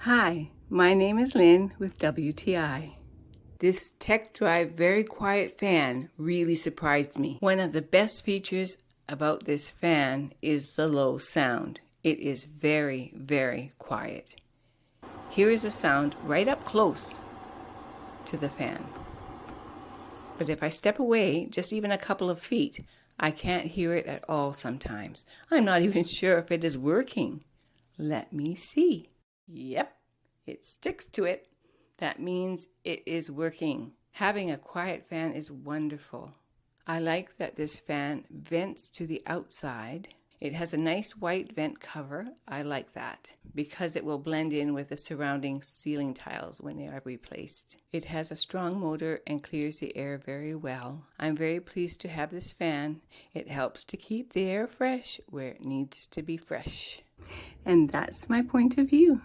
Hi, my name is Lynn with WTI. This tech drive very quiet fan really surprised me. One of the best features about this fan is the low sound. It is very, very quiet. Here is a sound right up close to the fan. But if I step away just even a couple of feet, I can't hear it at all sometimes. I'm not even sure if it is working. Let me see. Yep, it sticks to it. That means it is working. Having a quiet fan is wonderful. I like that this fan vents to the outside. It has a nice white vent cover. I like that because it will blend in with the surrounding ceiling tiles when they are replaced. It has a strong motor and clears the air very well. I'm very pleased to have this fan. It helps to keep the air fresh where it needs to be fresh. And that's my point of view.